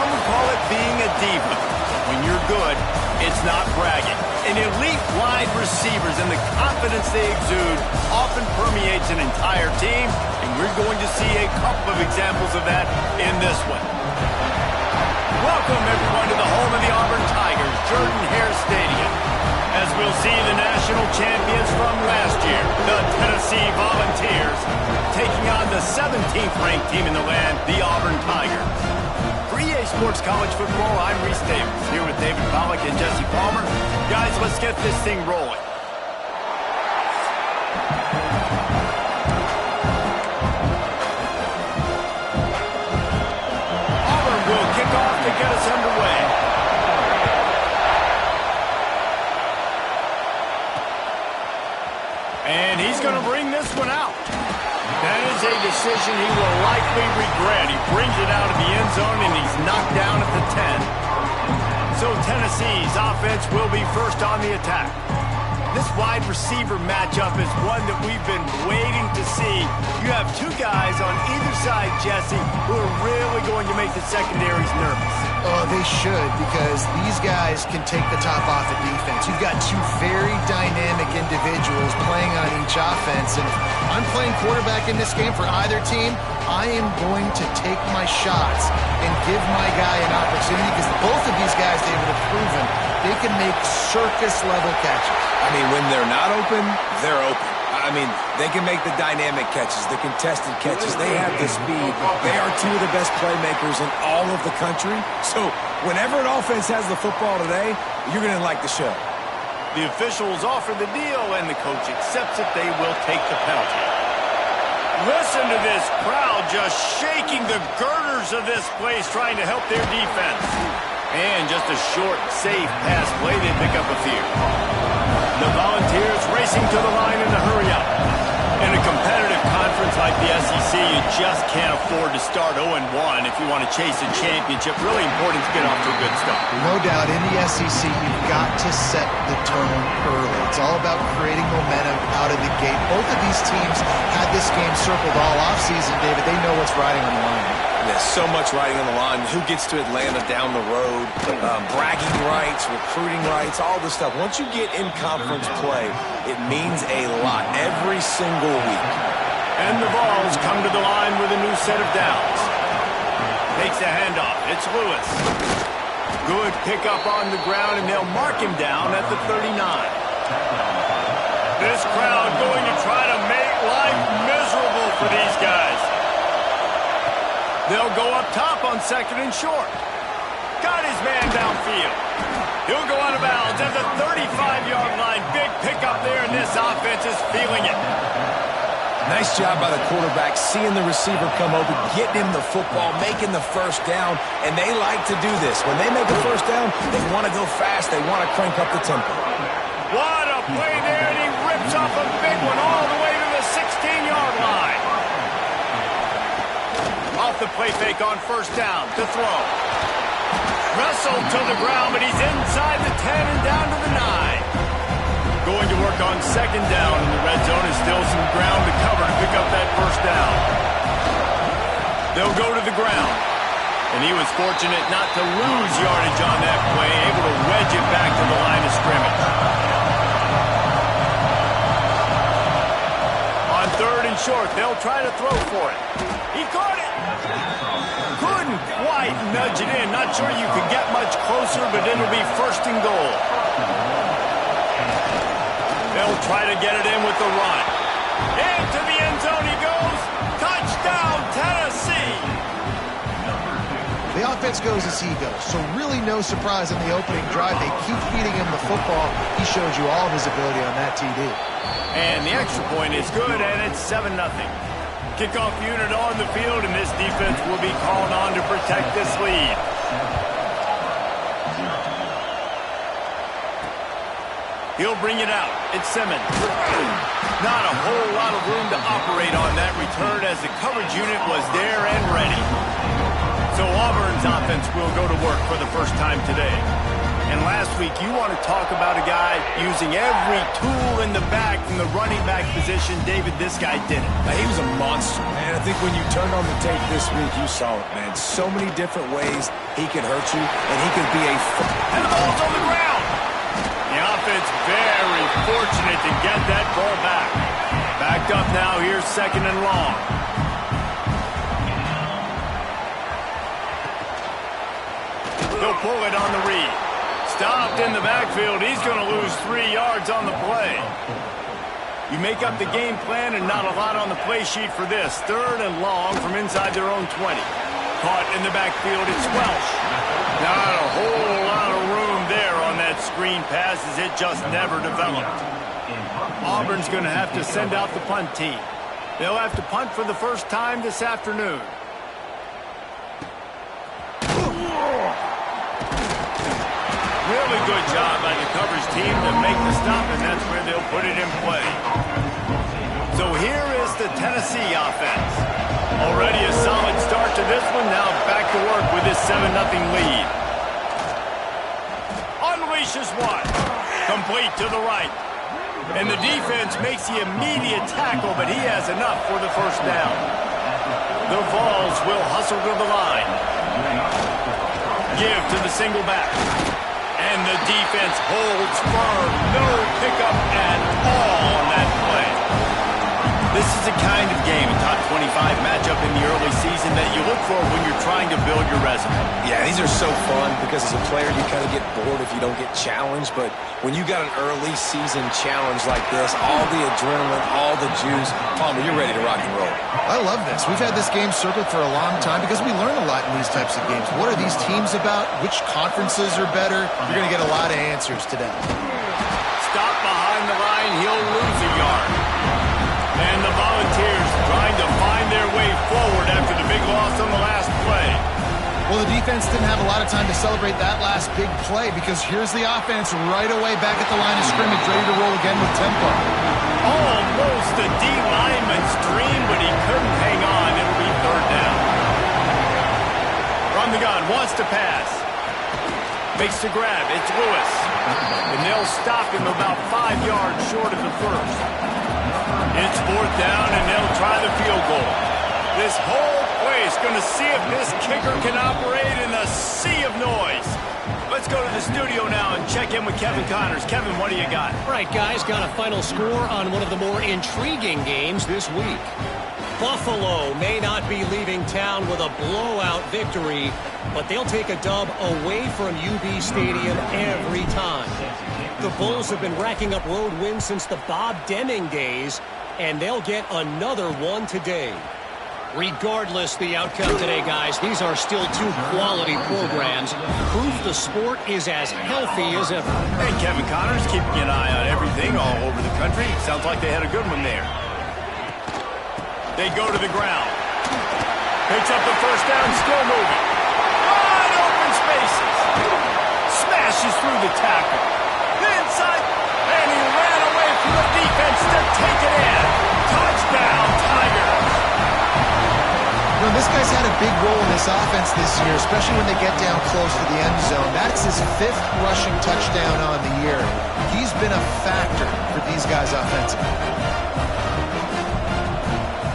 some would call it being a diva. When you're good, it's not bragging. And elite wide receivers and the confidence they exude often permeates an entire team, and we're going to see a couple of examples of that in this one. Welcome, everyone, to the home of the Auburn Tigers, Jordan-Hare Stadium, as we'll see the national champions from last year, the Tennessee Volunteers, taking on the 17th-ranked team in the land, the Auburn Tigers. For EA Sports College Football, I'm Reese Davis, here with David Pollack and Jesse Palmer. Guys, let's get this thing rolling. Auburn will kick off to get us underway. And he's going to bring this one out. That is a decision he will likely regret. He brings it out of the end zone, and he's knocked down at the 10. So Tennessee's offense will be first on the attack. This wide receiver matchup is one that we've been waiting to see. You have two guys on either side, Jesse, who are really going to make the secondaries nervous. Oh, they should, because these guys can take the top off of defense. You've got two very dynamic individuals playing on each offense, and if I'm playing quarterback in this game for either team, I am going to take my shots and give my guy an opportunity, because both of these guys, David, have proven they can make circus-level catches. I mean, when they're not open, they're open. I mean, they can make the dynamic catches, the contested catches. They have the speed. They are two of the best playmakers in all of the country. So whenever an offense has the football today, you're going to like the show. The officials offer the deal, and the coach accepts it. They will take the penalty. Listen to this crowd just shaking the girders of this place, trying to help their defense. And just a short, safe pass play, they pick up a few. The Volunteers racing to the line in a hurry-up. In a competitive conference like the SEC, you just can't afford to start 0-1 if you want to chase a championship. Really important to get off to a good start. No doubt, in the SEC, you've got to set the tone early. It's all about creating momentum out of the gate. Both of these teams had this game circled all offseason, David. They know what's riding on the line. There's so much riding on the line. Who gets to Atlanta down the road? Bragging rights, recruiting rights, all this stuff. Once you get in conference play, it means a lot every single week. And the Vols come to the line with a new set of downs. Takes a handoff. It's Lewis. Good pickup on the ground, and they'll mark him down at the 39. This crowd going to try to make life miserable for these guys. They'll go up top on second and short. Got his man downfield. He'll go out of bounds at the 35-yard line. Big pickup there, and this offense is feeling it. Nice job by the quarterback, seeing the receiver come open, getting him the football, making the first down, and they like to do this. When they make a first down, they want to go fast. They want to crank up the tempo. What a play there, and he rips off a big one all the way to the 16-yard line. Off the play fake on first down to throw. Wrestled to the ground, but he's inside the 10 and down to the 9. Going to work on second down in the red zone. Is still some ground to cover to pick up that first down. They'll go to the ground. And he was fortunate not to lose yardage on that play, able to wedge it back to the line of scrimmage. On third and short, they'll try to throw for it. He caught it. Couldn't quite nudge it in. Not sure you could get much closer, but it'll be first and goal. They'll try to get it in with the run. Into the end zone he goes. Touchdown, Tennessee. The offense goes as he goes, so really no surprise in the opening drive. They keep feeding him the football. He showed you all of his ability on that TD. And the extra point is good, and it's 7-0. Kickoff unit on the field, and this defense will be called on to protect this lead. He'll bring it out. It's Simmons. Not a whole lot of room to operate on that return, as the coverage unit was there and ready. So Auburn's offense will go to work for the first time today. And last week, you want to talk about a guy using every tool in the back from the running back position. David, this guy did it. He was a monster, man. I think when you turned on the tape this week, you saw it, man. So many different ways he could hurt you, and he could be a... And the ball's on the ground. The offense very fortunate to get that ball back. Backed up now, here's 2nd and long. He'll pull it on the read. Stopped in the backfield. He's going to lose 3 yards on the play. You make up the game plan and not a lot on the play sheet for this. 3rd and long from inside their own 20. Caught in the backfield. It's Welsh. Not a whole lot of room there on that screen pass as it just never developed. Auburn's going to have to send out the punt team. They'll have to punt for the first time this afternoon. Really good job by the coverage team to make the stop, and that's where they'll put it in play. So here is the Tennessee offense. Already a solid start to this one. Now back to work with this 7-0 lead. Unleashes one. Complete to the right. And the defense makes the immediate tackle, but he has enough for the first down. The Vols will hustle to the line. Give to the single back. And the defense holds firm. No pickup at all on that play. This is the kind of game, a top 25 matchup in the early season that you look for when you're trying to build your resume. Yeah, these are so fun because as a player you kind of get bored if you don't get challenged. But when you got an early season challenge like this, all the adrenaline, all the juice, Palmer, you're ready to rock and roll. I love this. We've had this game circled for a long time because we learn a lot in these types of games. What are these teams about? Which conferences are better? You're going to get a lot of answers today. Stop behind the line. He'll lose a yard. And the Volunteers trying to find their way forward after the big loss on the last play. Well, the defense didn't have a lot of time to celebrate that last big play because here's the offense right away back at the line of scrimmage, ready to roll again with tempo. Almost a D lineman's dream, but he couldn't hang on. It'll be 3rd down. From the gun, wants to pass. Makes the grab. It's Lewis. And they'll stop him about 5 yards short of the first. It's 4th down, and they'll try the field goal. This whole place going to see if this kicker can operate in a sea of noise. Let's go to the studio now and check in with Kevin Connors. Kevin, what do you got? All right, guys, got a final score on one of the more intriguing games this week. Buffalo may not be leaving town with a blowout victory, but they'll take a dub away from UB Stadium every time. The Bulls have been racking up road wins since the Bob Deming days, and they'll get another one today. Regardless the outcome today, guys, these are still 2 quality programs. Proof the sport is as healthy as ever. Hey, Kevin Connors, keeping an eye on everything all over the country. Sounds like they had a good one there. They go to the ground. Picks up the first down, still moving. Wide open spaces. Smashes through the tackle. Inside, and he ran away from the defense to take it in. Touchdown, Tigers. You know, this guy's had a big role in this offense this year, especially when they get down close to the end zone. That's his 5th rushing touchdown on the year. He's been a factor for these guys offensively.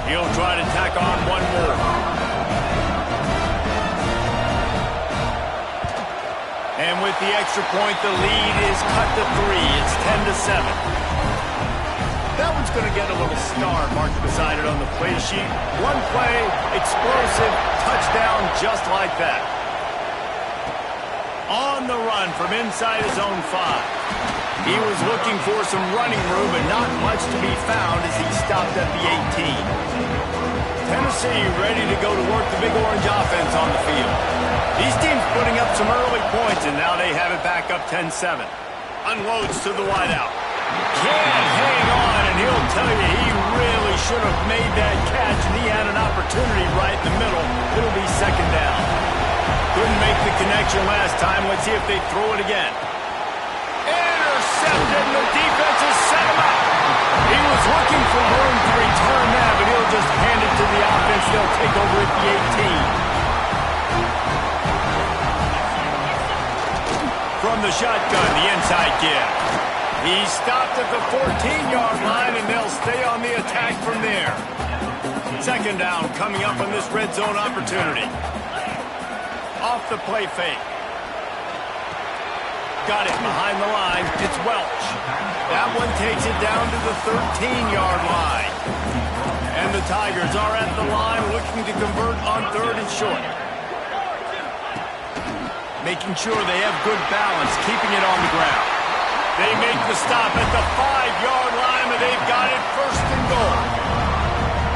He'll try to tack on one more. And with the extra point, the lead is cut to 3. It's 10-7. That one's going to get a little star marked beside it on the play sheet. One play, explosive, touchdown just like that. On the run from inside his own 5. He was looking for some running room, but not much to be found as he stopped at the 18. Tennessee ready to go to work the Big Orange offense on the field. These teams putting up some early points, and now they have it back up 10-7. Unloads to the wideout. Can't hang on, and he'll tell you he really should have made that catch, and he had an opportunity right in the middle. It'll be 2nd down. Couldn't make the connection last time. Let's see if they throw it again. Intercepted, and the defense has set him up. He was looking for room to return that, but he'll just hand it to the offense. They'll take over at the 18. From the shotgun, the inside give. He stopped at the 14-yard line, and they'll stay on the attack from there. Second down coming up on this red zone opportunity. Off the play fake. Got it behind the line. It's Welch. That one takes it down to the 13-yard line. And the Tigers are at the line looking to convert on third and short. Making sure they have good balance, keeping it on the ground. They make the stop at the 5-yard line, and they've got it first and goal.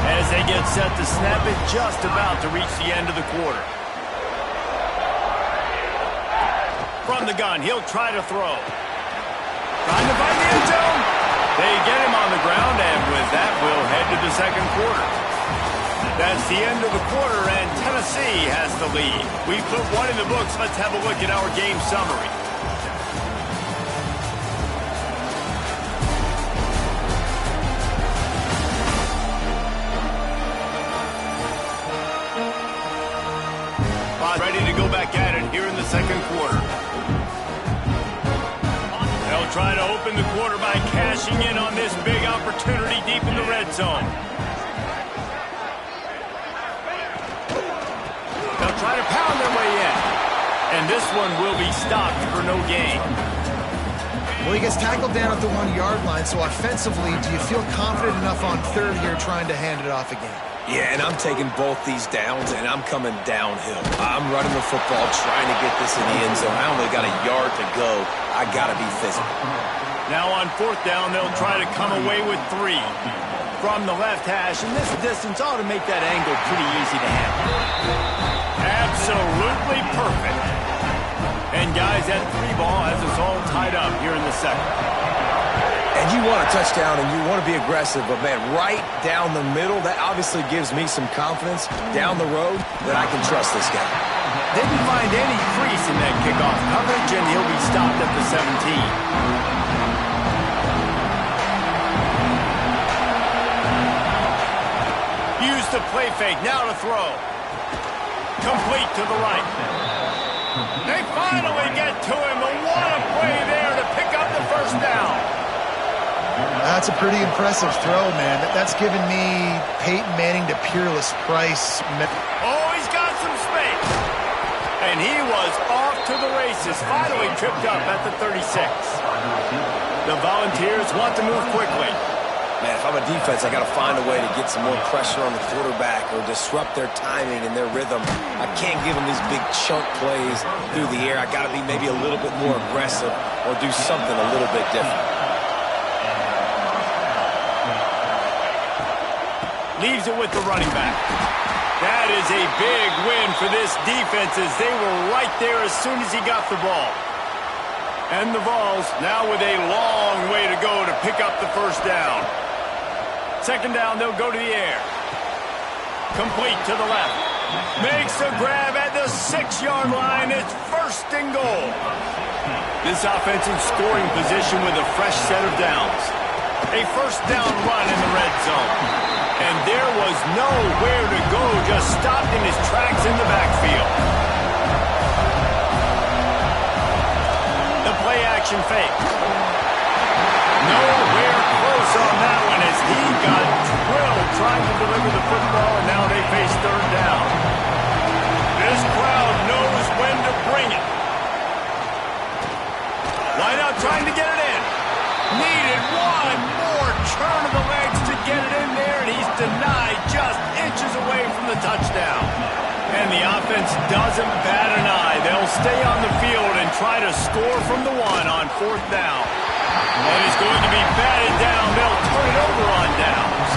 As they get set to snap it, just about to reach the end of the quarter. From the gun, he'll try to throw. Trying to find the end zone. They get him on the ground, and with that, we'll head to the second quarter. That's the end of the quarter, and Tennessee has the lead. We put one in the books. Let's have a look at our game summary. Ready to go back at it here in the second quarter. They'll try to open the quarter by cashing in on this big opportunity deep in the red zone. They'll try to pound their way in. And this one will be stopped for no gain. Well, he gets tackled down at the 1-yard line, so offensively, do you feel confident enough on third here trying to hand it off again? Yeah, and I'm taking both these downs, and I'm coming downhill. I'm running the football, trying to get this in the end zone. I only got a yard to go. I got to be physical. Now on fourth down, they'll try to come away with 3. From the left hash, and this distance ought to make that angle pretty easy to handle. Absolutely perfect. And guys, that 3 ball has us all tied up here in the second. And you want a touchdown and you want to be aggressive, but man, right down the middle, that obviously gives me some confidence down the road that I can trust this guy. Didn't find any crease in that kickoff coverage, and he'll be stopped at the 17. Use the play fake, now to throw. Complete to the right. They finally get to him, and what a play there to pick up the first down. That's a pretty impressive throw, man. That's given me Peyton Manning to Peerless Price. Oh, he's got some space. And he was off to the races, finally tripped up at the 36. The Volunteers want to move quickly. Man, if I'm a defense, I got to find a way to get some more pressure on the quarterback or disrupt their timing and their rhythm. I can't give them these big chunk plays through the air. I got to be maybe a little bit more aggressive or do something a little bit different. Leaves it with the running back. That is a big win for this defense as they were right there as soon as he got the ball. And the Vols now with a long way to go to pick up the first down. Second down, they'll go to the air. Complete to the left. Makes a grab at the 6-yard line. It's first and goal. This offense in scoring position with a fresh set of downs. A first down run in the red zone. And there was nowhere to go, just stopped in his tracks in the backfield. The play-action fake. Nowhere close on that one as he got drilled trying to deliver the football, and now they face third down. This crowd knows when to bring it. Wideout trying to get it in. Needed one more turn of the legs to get it in there, and he's denied just inches away from the touchdown. And the offense doesn't bat an eye. They'll stay on the field and try to score from the 1 on fourth down. And it's going to be batted down. They'll turn it over on downs.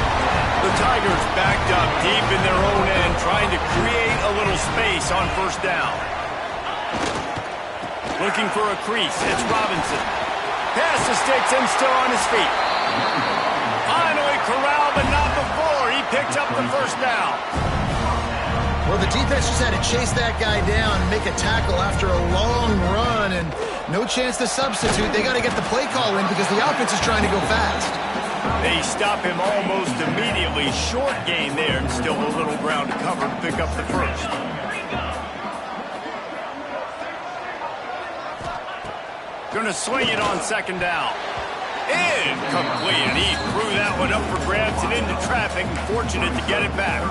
The Tigers backed up deep in their own end, trying to create a little space on first down. Looking for a crease. It's Robinson. Pass the sticks and still on his feet. Finally corralled, but not before. He picked up the first down. Well, the defense just had to chase that guy down and make a tackle after a long run, and no chance to substitute. They got to get the play call in because the offense is trying to go fast. They stop him almost immediately. Short gain there, and still a little ground to cover to pick up the first. Going to swing it on second down. Incomplete, and he threw that one up for grabs and into traffic, and fortunate to get it back.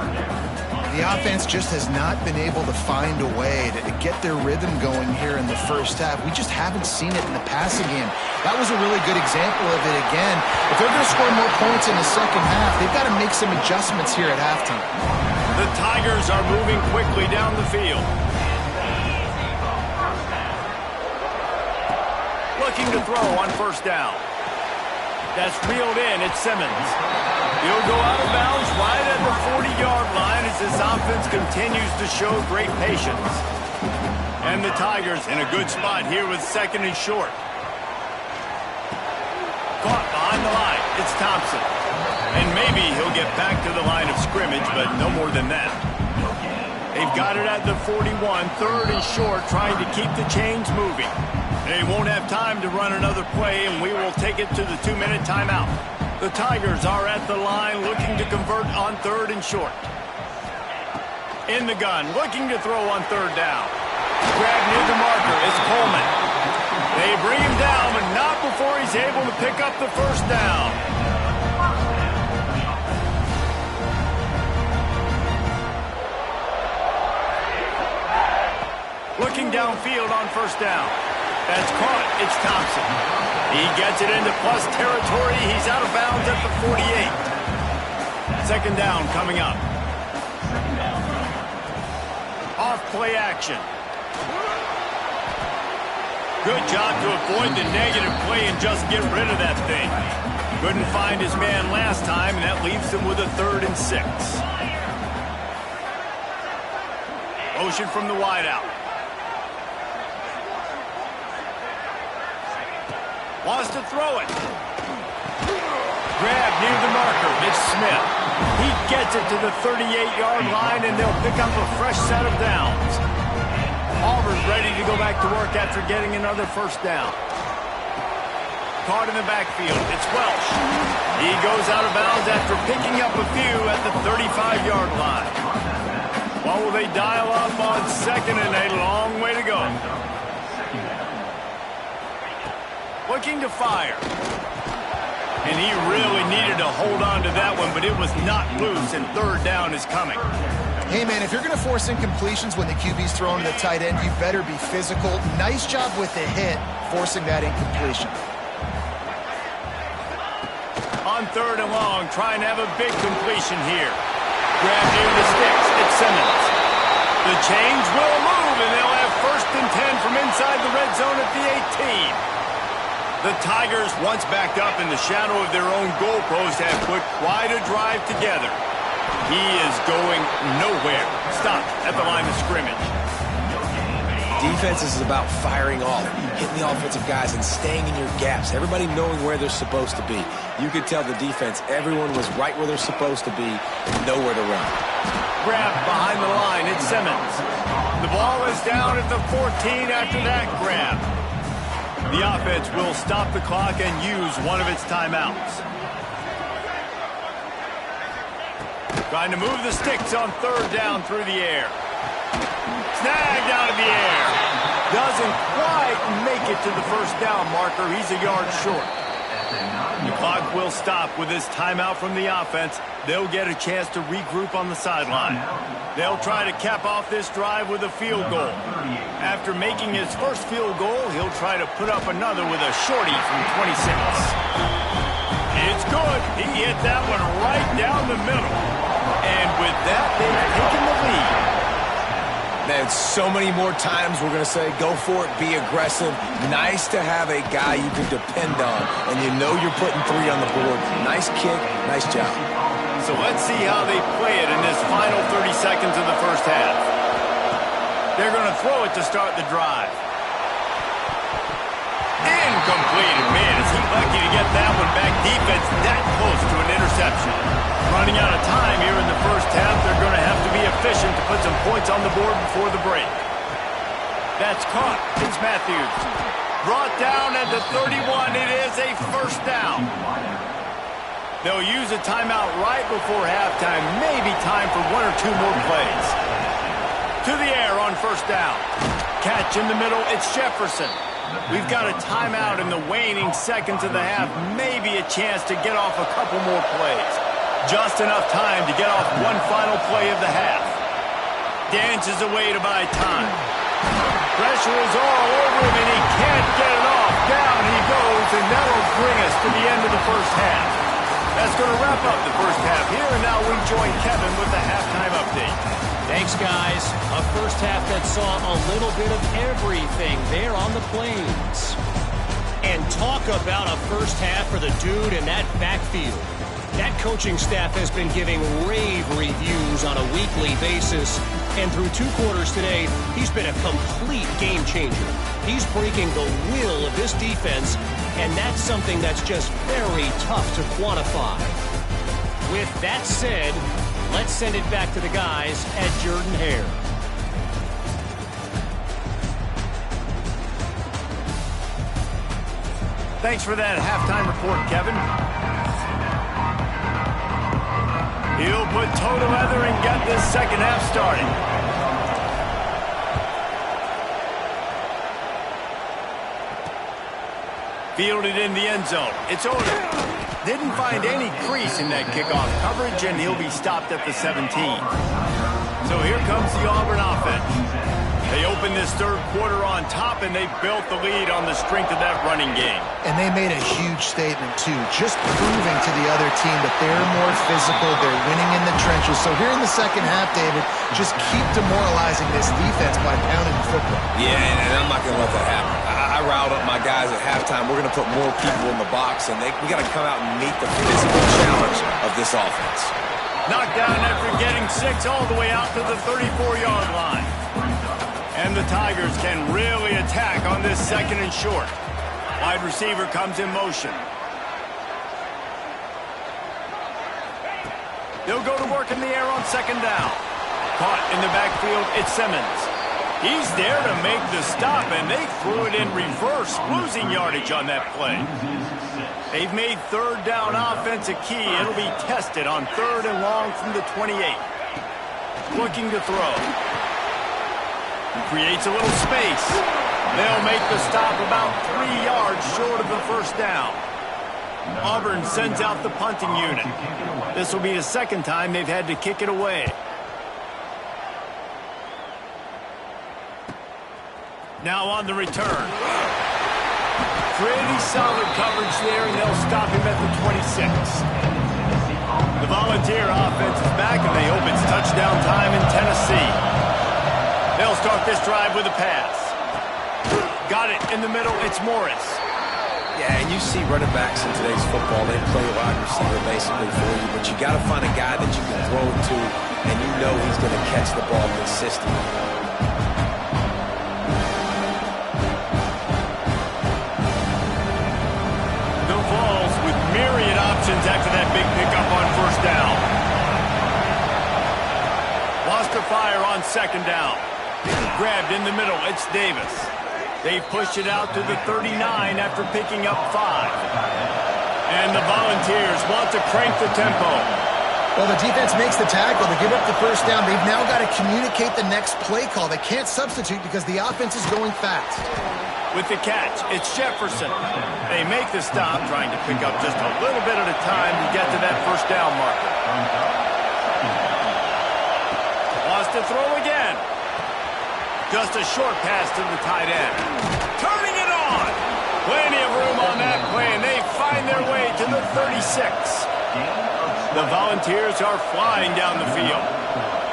The offense just has not been able to find a way to get their rhythm going here in the first half. We just haven't seen it in the passing game. That was a really good example of it again. If they're going to score more points in the second half, they've got to make some adjustments here at halftime. The Tigers are moving quickly down the field. Looking to throw on first down. That's reeled in. It's Simmons. He'll go out of bounds right at the 40-yard line as this offense continues to show great patience. And the Tigers in a good spot here with second and short. Caught behind the line. It's Thompson. And maybe he'll get back to the line of scrimmage, but no more than that. They've got it at the 41, third and short, trying to keep the chains moving. They won't have time to run another play, and we will take it to the 2-minute timeout. The Tigers are at the line looking to convert on third and short. In the gun, looking to throw on third down. Grab near the marker. It's Coleman. They bring him down, but not before he's able to pick up the first down. Looking downfield on first down. That's caught. It's Thompson. He gets it into plus territory. He's out of bounds at the 48. Second down coming up. Off play action. Good job to avoid the negative play and just get rid of that thing. Couldn't find his man last time, and that leaves him with a 3rd and 6. Motion from the wideout. Wants to throw it. Grab near the marker. It's Smith. He gets it to the 38-yard line, and they'll pick up a fresh set of downs. Auburn's ready to go back to work after getting another first down. Caught in the backfield. It's Welsh. He goes out of bounds after picking up a few at the 35-yard line. What will they dial up on second and a long way to go? Looking to fire. And he really needed to hold on to that one, but it was not loose, and third down is coming. Hey, man, if you're going to force incompletions when the QB's throwing to the tight end, you better be physical. Nice job with the hit, forcing that incompletion. On third and long, trying to have a big completion here. Grab near the sticks. It's Simmons. The chains will move, and they'll have 1st and 10 from inside the red zone at the 18. The Tigers, once backed up in the shadow of their own goalpost, have put quite a drive together. He is going nowhere. Stopped at the line of scrimmage. Defense is about firing off, hitting the offensive guys and staying in your gaps. Everybody knowing where they're supposed to be. You could tell the defense, everyone was right where they're supposed to be, nowhere to run. Grab behind the line. It's Simmons. The ball is down at the 14 after that grab. The offense will stop the clock and use one of its timeouts. Trying to move the sticks on third down through the air. Snagged out of the air. Doesn't quite make it to the first down marker. He's a yard short. The clock will stop with this timeout from the offense. They'll get a chance to regroup on the sideline. They'll try to cap off this drive with a field goal. After making his first field goal, he'll try to put up another with a shorty from 26. It's good. He hit that one right down the middle. And with that, they've taken the lead. Man, so many more times we're going to say, go for it, be aggressive. Nice to have a guy you can depend on, and you know you're putting 3 on the board. Nice kick, nice job. So let's see how they play it in this final 30 seconds of the first half. They're going to throw it to start the drive. Incomplete. Man, is he lucky to get that one back. Defense that close to an interception. Running out of time here in the first half. They're going to have to be efficient to put some points on the board before the break. That's caught. It's Matthews. Brought down at the 31. It is a first down. They'll use a timeout right before halftime. Maybe time for 1 or 2 more plays. To the air on first down. Catch in the middle. It's Jefferson. We've got a timeout in the waning seconds of the half. Maybe a chance to get off a couple more plays. Just enough time to get off one final play of the half. Dances away to buy time. Pressure is all over him, and he can't get it off. Down he goes, and that'll bring us to the end of the first half. That's going to wrap up the first half here, and now we join Kevin with the halftime update. Thanks, guys. A first half that saw a little bit of everything there on the Plains. And talk about a first half for the dude in that backfield. That coaching staff has been giving rave reviews on a weekly basis. And through 2 quarters today, he's been a complete game changer. He's breaking the will of this defense, and that's something that's just very tough to quantify. With that said, let's send it back to the guys at Jordan Hare. Thanks for that halftime report, Kevin. He'll put toe to leather and get this second half started. Fielded in the end zone. It's over. Didn't find any crease in that kickoff coverage, and he'll be stopped at the 17. So here comes the Auburn offense. They opened this third quarter on top, and they built the lead on the strength of that running game. And they made a huge statement, too, just proving to the other team that they're more physical, they're winning in the trenches. So here in the second half, David, just keep demoralizing this defense by pounding the football. Yeah, and I'm not going to let that happen. I riled up my guys at halftime. We're going to put more people in the box, and we got to come out and meet the physical challenge of this offense. Knocked down after getting 6 all the way out to the 34-yard line. And the Tigers can really attack on this second and short. Wide receiver comes in motion. They'll go to work in the air on second down. Caught in the backfield, it's Simmons. He's there to make the stop, and they threw it in reverse, losing yardage on that play. They've made third down offense a key. It'll be tested on 3rd and long from the 28. Looking to throw. Creates a little space. They'll make the stop about 3 yards short of the first down. Auburn sends out the punting unit. This will be the second time they've had to kick it away. Now on the return. Pretty solid coverage there, and they'll stop him at the 26. The Volunteer offense is back, and they hope it's touchdown time in Tennessee. They'll start this drive with a pass. Got it in the middle. It's Morris. Yeah, and you see running backs in today's football, they play wide receiver basically for you, but you got to find a guy that you can throw it to, and you know he's going to catch the ball consistently. The Vols with myriad options after that big pickup on first down. Lost to fire on second down. Grabbed in the middle. It's Davis. They've pushed it out to the 39 after picking up 5. And the Volunteers want to crank the tempo. Well, the defense makes the tackle. They give up the first down. They've now got to communicate the next play call. They can't substitute because the offense is going fast. With the catch, it's Jefferson. They make the stop, trying to pick up just a little bit at a time to get to that first down marker. Wants to throw again. Just a short pass to the tight end. Turning it on. Plenty of room on that play, and they find their way to the 36. The Volunteers are flying down the field.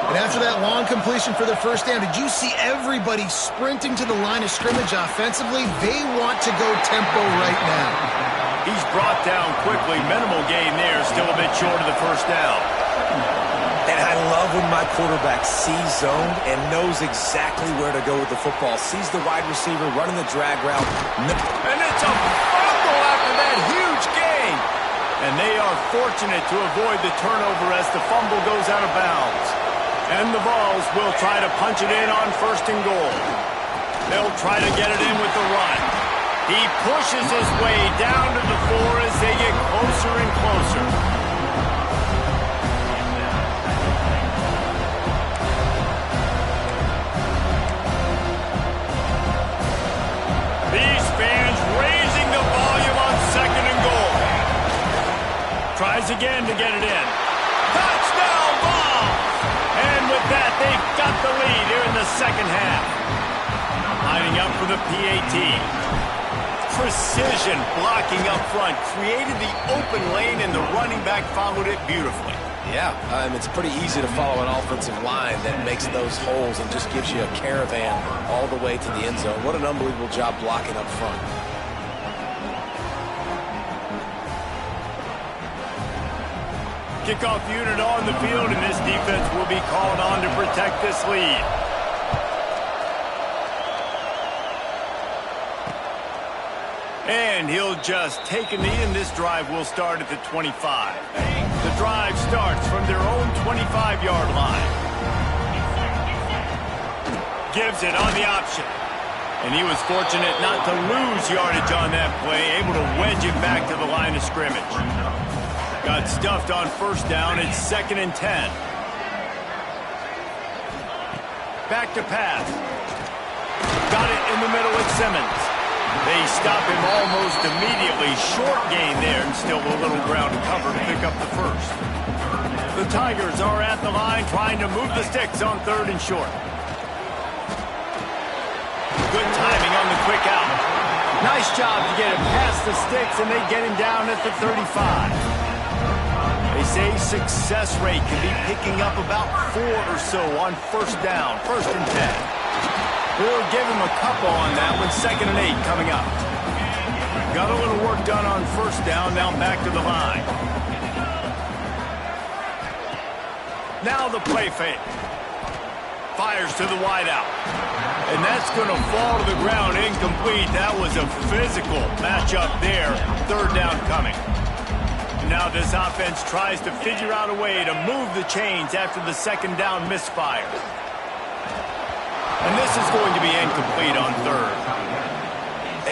And after that long completion for the first down, did you see everybody sprinting to the line of scrimmage offensively? They want to go tempo right now. He's brought down quickly. Minimal gain there, still a bit short of the first down. And I love when my quarterback sees zone and knows exactly where to go with the football. Sees the wide receiver running the drag route. And it's a fumble after that huge gain. And they are fortunate to avoid the turnover as the fumble goes out of bounds. And the Vols will try to punch it in on first and goal. They'll try to get it in with the run. He pushes his way down to the 4 as they get closer and closer. These Fires again to get it in. Touchdown ball! And with that, they've got the lead here in the second half. Lining up for the PAT. Precision blocking up front. Created the open lane, and the running back followed it beautifully. Yeah, it's pretty easy to follow an offensive line that makes those holes and just gives you a caravan all the way to the end zone. What an unbelievable job blocking up front. Kickoff unit on the field, and this defense will be called on to protect this lead. And he'll just take a knee, and this drive will start at the 25. The drive starts from their own 25-yard line. Gives it on the option. And he was fortunate not to lose yardage on that play, able to wedge it back to the line of scrimmage. Got stuffed on first down. It's 2nd and 10. Back to pass. Got it in the middle with Simmons. They stop him almost immediately. Short gain there, and still a little ground to cover to pick up the first. The Tigers are at the line trying to move the sticks on 3rd and short. Good timing on the quick out. Nice job to get him past the sticks, and they get him down at the 35. They say success rate can be picking up about 4 or so on first down, 1st and 10. We'll give him a couple on that one. 2nd and 8 coming up. Got a little work done on first down. Now back to the line. Now the play fake. Fires to the wideout. And that's going to fall to the ground incomplete. That was a physical matchup there. 3rd down coming. Now this offense tries to figure out a way to move the chains after the 2nd down misfire. And this is going to be incomplete on 3rd.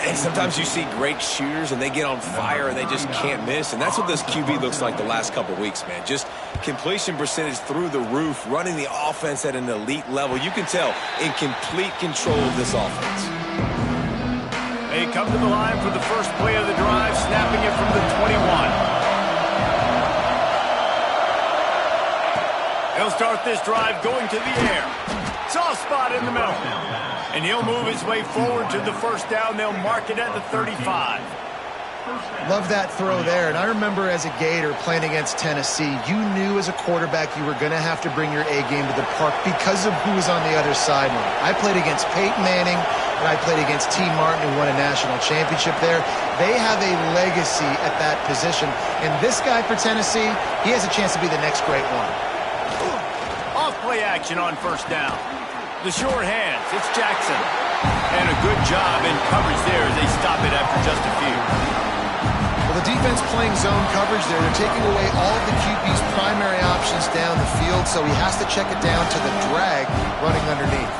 And sometimes you see great shooters and they get on fire and they just can't miss. And that's what this QB looks like the last couple weeks, man. Just completion percentage through the roof, running the offense at an elite level. You can tell in complete control of this offense. They come to the line for the first play of the drive, snapping it from the 21. He'll start this drive going to the air. Soft spot in the middle. And he'll move his way forward to the first down. They'll mark it at the 35. Love that throw there. And I remember as a Gator playing against Tennessee, you knew as a quarterback you were going to have to bring your A game to the park because of who was on the other sideline. I played against Peyton Manning, and I played against T. Martin, who won a national championship there. They have a legacy at that position. And this guy for Tennessee, he has a chance to be the next great one. Off-play action on first down. The short hands, it's Jackson. And a good job in coverage there as they stop it after just a few. Well, the defense playing zone coverage there. They're taking away all of the QB's primary options down the field, so he has to check it down to the drag running underneath.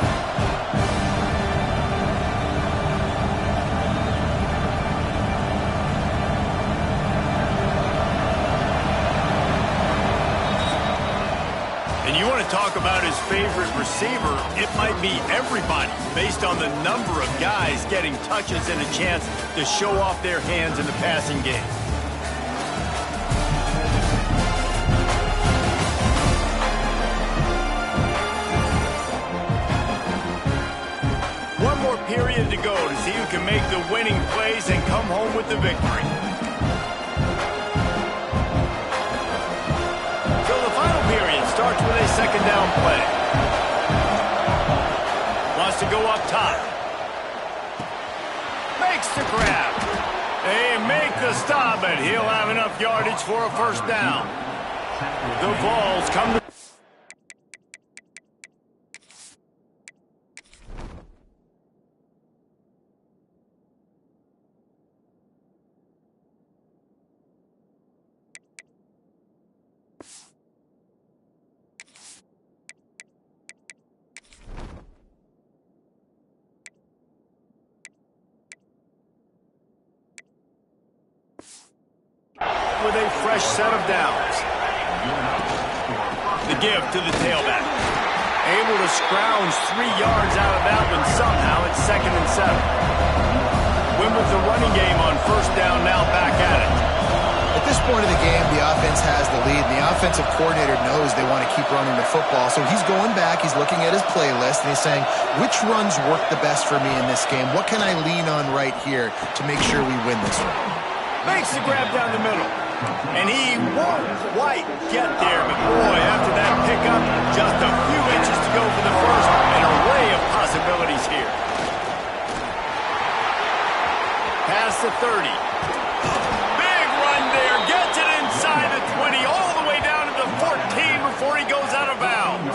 Talk about his favorite receiver, it might be everybody based on the number of guys getting touches and a chance to show off their hands in the passing game. One more period to go to see who can make the winning plays and come home with the victory. Starts with a 2nd down play. Wants to go up top. Makes the grab. They make the stop, and he'll have enough yardage for a first down. The Vols come to... with a fresh set of downs. The give to the tailback. Able to scrounge 3 yards out of that one somehow. It's 2nd and 7. Win with the running game on first down, now back at it. I this point of the game, the offense has the lead, and the offensive coordinator knows they want to keep running the football. So he's going back, he's looking at his playlist, and he's saying, which runs work the best for me in this game? What can I lean on right here to make sure we win this one? Makes the grab down the middle. And he won't quite get there, but boy, after that pickup, just a few inches to go for the first. An array of possibilities here. Past the 30. Big run there. Gets it inside the 20, all the way down to the 14 before he goes out of bounds.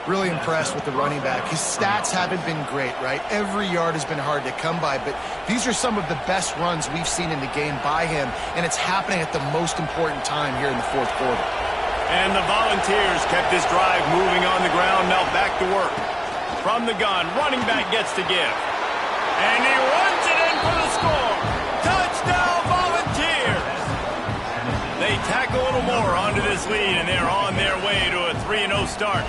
Really impressed with the running back. His stats haven't been great, right? Every yard has been hard to come by, but these are some of the best runs we've seen in the game by him, and it's happening at the most important time here in the fourth quarter. And the Volunteers kept this drive moving on the ground, now back to work. From the gun, running back gets to give. And he runs it in for the score. Touchdown, Volunteers! They tack a little more onto this lead, and they're on their way to a 3-0 start.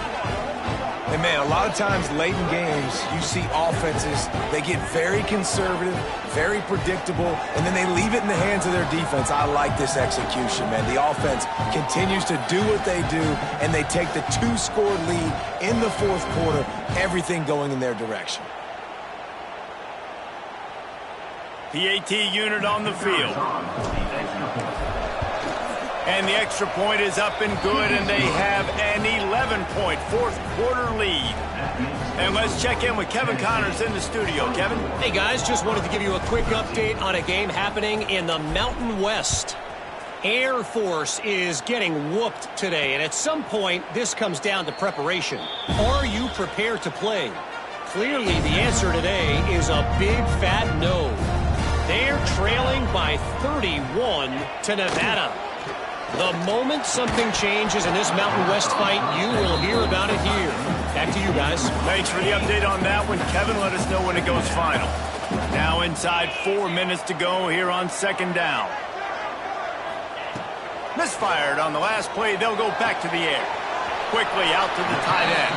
And man, a lot of times late in games, you see offenses, they get very conservative, very predictable, and then they leave it in the hands of their defense. I like this execution, man. The offense continues to do what they do, and they take the 2-score lead in the fourth quarter, everything going in their direction. PAT unit on the field. And the extra point is up and good, and they have an 11-point fourth-quarter lead. And let's check in with Kevin Connors in the studio. Kevin? Hey, guys, just wanted to give you a quick update on a game happening in the Mountain West. Air Force is getting whooped today, and at some point, this comes down to preparation. Are you prepared to play? Clearly, the answer today is a big, fat no. They're trailing by 31 to Nevada. The moment something changes in this Mountain West fight, you will hear about it here. Back to you guys. Thanks for the update on that one. Kevin, let us know when it goes final. Now inside 4 minutes to go here on second down. Misfired on the last play. They'll go back to the air. Quickly out to the tight end.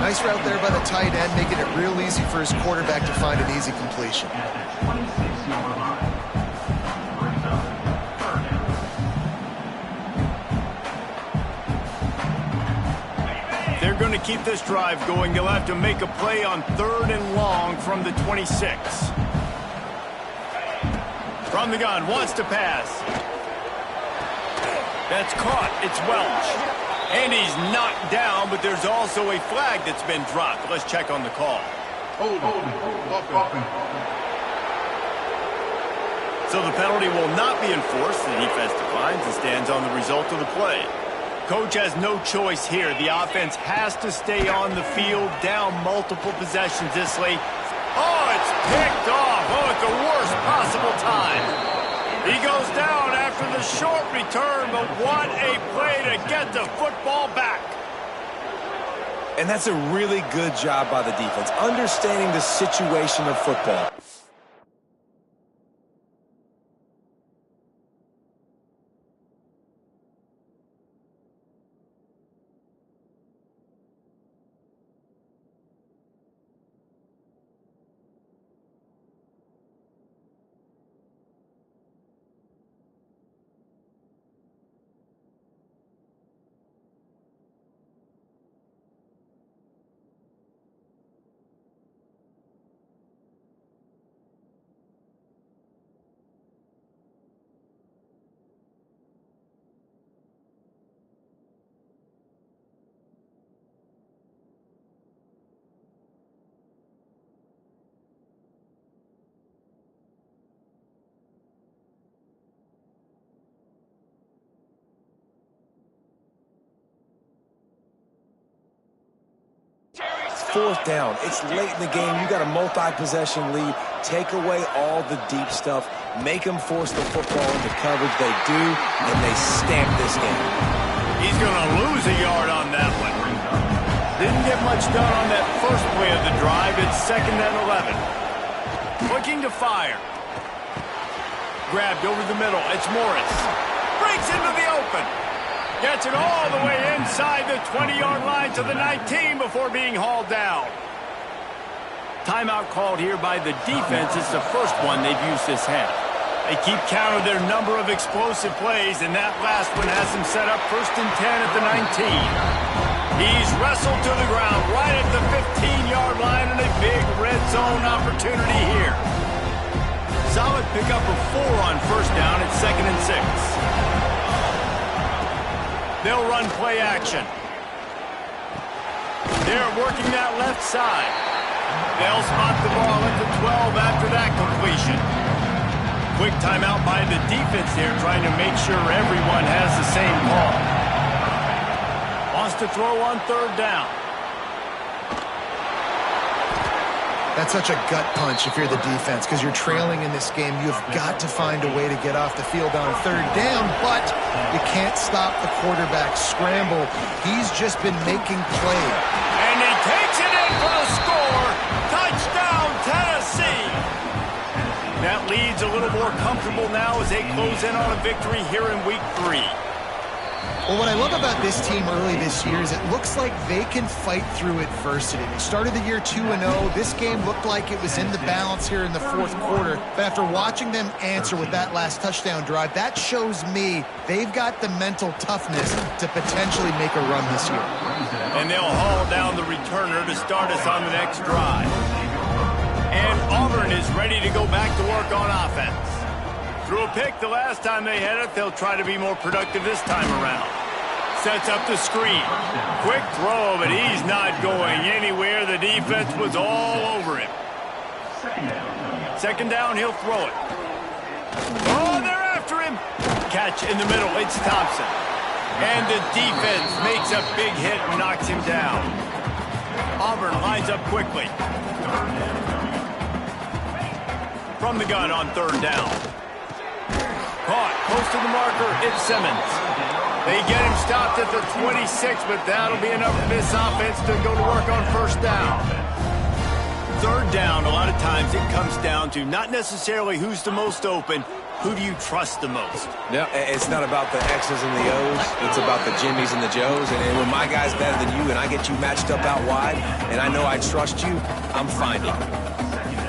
Nice route there by the tight end, making it real easy for his quarterback to find an easy completion. They're going to keep this drive going. They'll have to make a play on 3rd and long from the 26. From the gun, wants to pass. That's caught. It's Welch. And he's knocked down, but there's also a flag that's been dropped. Let's check on the call. So the penalty will not be enforced. The defense declines and stands on the result of the play. Coach has no choice here. The offense has to stay on the field, down multiple possessions this late. Oh, it's picked off. Oh, at the worst possible time. He goes down after the short return, but what a play to get the football back. And that's a really good job by the defense, understanding the situation of football. Fourth down. It's late in the game. You got a multi-possession lead. Take away all the deep stuff. Make them force the football into coverage. They do, and they stamp this game. He's going to lose a yard on that one. Didn't get much done on that first play of the drive. It's 2nd and 11. Looking to fire. Grabbed over the middle. It's Morris. Breaks into the open. Gets it all the way inside the 20-yard line to the 19 before being hauled down. Timeout called here by the defense. It's the first one they've used this half. They keep count of their number of explosive plays, and that last one has them set up 1st and 10 at the 19. He's wrestled to the ground right at the 15-yard line, and a big red zone opportunity here. Solid pickup of 4 on 1st down at 2nd and 6. They'll run play action. They're working that left side. They'll spot the ball at the 12 after that completion. Quick timeout by the defense there, trying to make sure everyone has the same call. Wants to throw on 3rd down. That's such a gut punch if you're the defense, because you're trailing in this game. You've got to find a way to get off the field on 3rd down, but you can't stop the quarterback scramble. He's just been making plays. And he takes it in for the score. Touchdown, Tennessee. That lead's a little more comfortable now as they close in on a victory here in Week 3. Well, what I love about this team early this year is it looks like they can fight through adversity. They started the year 2-0. This game looked like it was in the balance here in the 4th quarter. But after watching them answer with that last touchdown drive, that shows me they've got the mental toughness to potentially make a run this year. And they'll haul down the returner to start us on the next drive. And Auburn is ready to go back to work on offense. Threw a pick the last time they had it. They'll try to be more productive this time around. Sets up the screen. Quick throw, but he's not going anywhere. The defense was all over him. 2nd down, he'll throw it. Oh, they're after him. Catch in the middle. It's Thompson. And the defense makes a big hit and knocks him down. Auburn lines up quickly. From the gun on 3rd down. Caught, close to the marker, it's Simmons. They get him stopped at the 26, but that'll be enough for this offense to go to work on 1st down. 3rd down, a lot of times it comes down to not necessarily who's the most open, who do you trust the most? No, it's not about the X's and the O's. It's about the Jimmies and the Joes. And when my guy's better than you and I get you matched up out wide, and I know I trust you, I'm finding.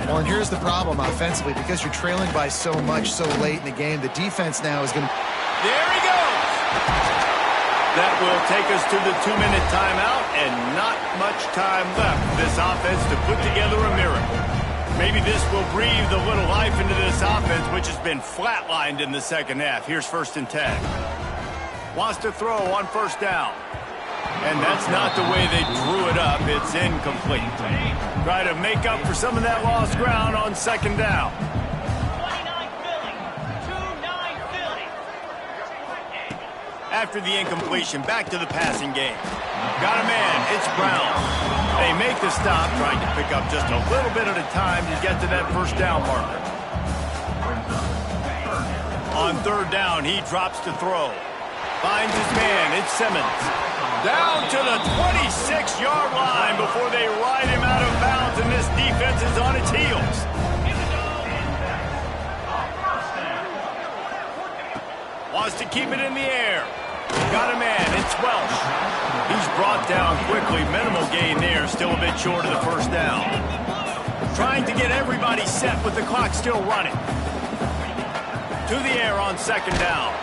Well, and here's the problem offensively. Because you're trailing by so much so late in the game, the defense now is going to... There he goes! That will take us to the 2-minute timeout, and not much time left for this offense to put together a miracle. Maybe this will breathe a little life into this offense, which has been flatlined in the 2nd half. Here's 1st and 10. Wants to throw on 1st down. And that's not the way they drew it up. It's incomplete. Try to make up for some of that lost ground on 2nd down. After the incompletion, back to the passing game. Got a man, it's Brown. They make the stop, trying to pick up just a little bit at a time to get to that 1st down marker. On 3rd down, he drops to throw. Finds his man, it's Simmons. Down to the 26-yard line before they ride him out of bounds, and this defense is on its heels. Wants to keep it in the air. Got a man, it's Welsh. He's brought down quickly, minimal gain there, still a bit short of the 1st down. Trying to get everybody set with the clock still running. To the air on 2nd down.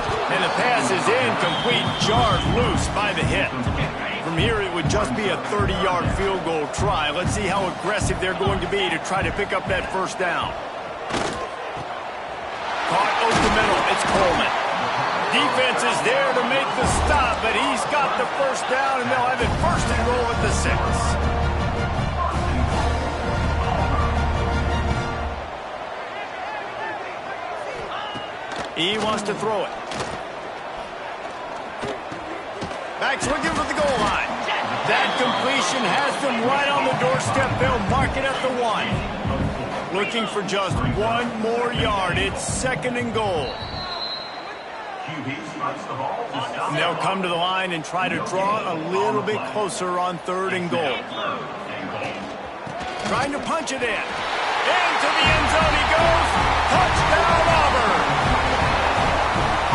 And the pass is incomplete, jarred loose by the hit. From here, it would just be a 30-yard field goal try. Let's see how aggressive they're going to be to try to pick up that 1st down. Caught over the middle, it's Coleman. Defense is there to make the stop, but he's got the 1st down, and they'll have it 1st and goal at the 6. He wants to throw it. Back's looking for the goal line. That completion has them right on the doorstep. They'll mark it at the 1. Looking for just 1 more yard. It's 2nd and goal. And they'll come to the line and try to draw a little bit closer on 3rd and goal. Trying to punch it in. Into the end zone he goes. Touchdown, Auburn.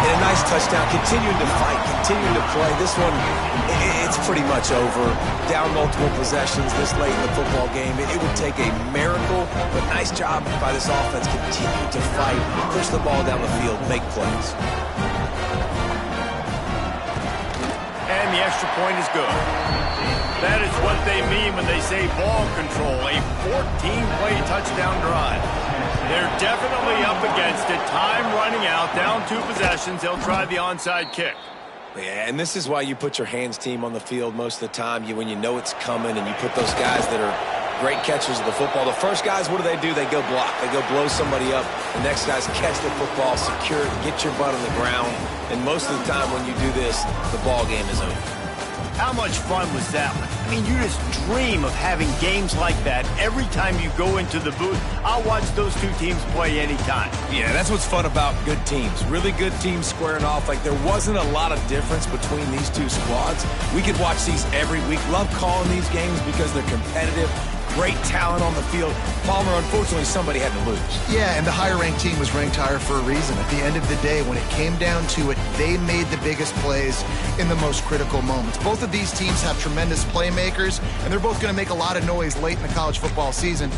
And a nice touchdown, continuing to fight, continuing to play. This one, it's pretty much over. Down multiple possessions this late in the football game. It would take a miracle, but nice job by this offense. Continue to fight, push the ball down the field, make plays. And the extra point is good. That is what they mean when they say ball control, a 14-play touchdown drive. They're definitely up against it. Time running out, down 2 possessions. They'll try the onside kick. Yeah, and this is why you put your hands team on the field most of the time. When you know it's coming, and you put those guys that are great catchers of the football. The first guys, what do? They go block. They go blow somebody up. The next guys catch the football, secure it, get your butt on the ground. And most of the time when you do this, the ball game is over. How much fun was that one? I mean, you just dream of having games like that every time you go into the booth. I'll watch those 2 teams play anytime. Yeah, that's what's fun about good teams. Really good teams squaring off. Like, there wasn't a lot of difference between these 2 squads. We could watch these every week. Love calling these games because they're competitive. Great talent on the field. Palmer, unfortunately, somebody had to lose. Yeah, and the higher-ranked team was ranked higher for a reason. At the end of the day, when it came down to it, they made the biggest plays in the most critical moments. Both of these teams have tremendous playmakers, and they're both going to make a lot of noise late in the college football season.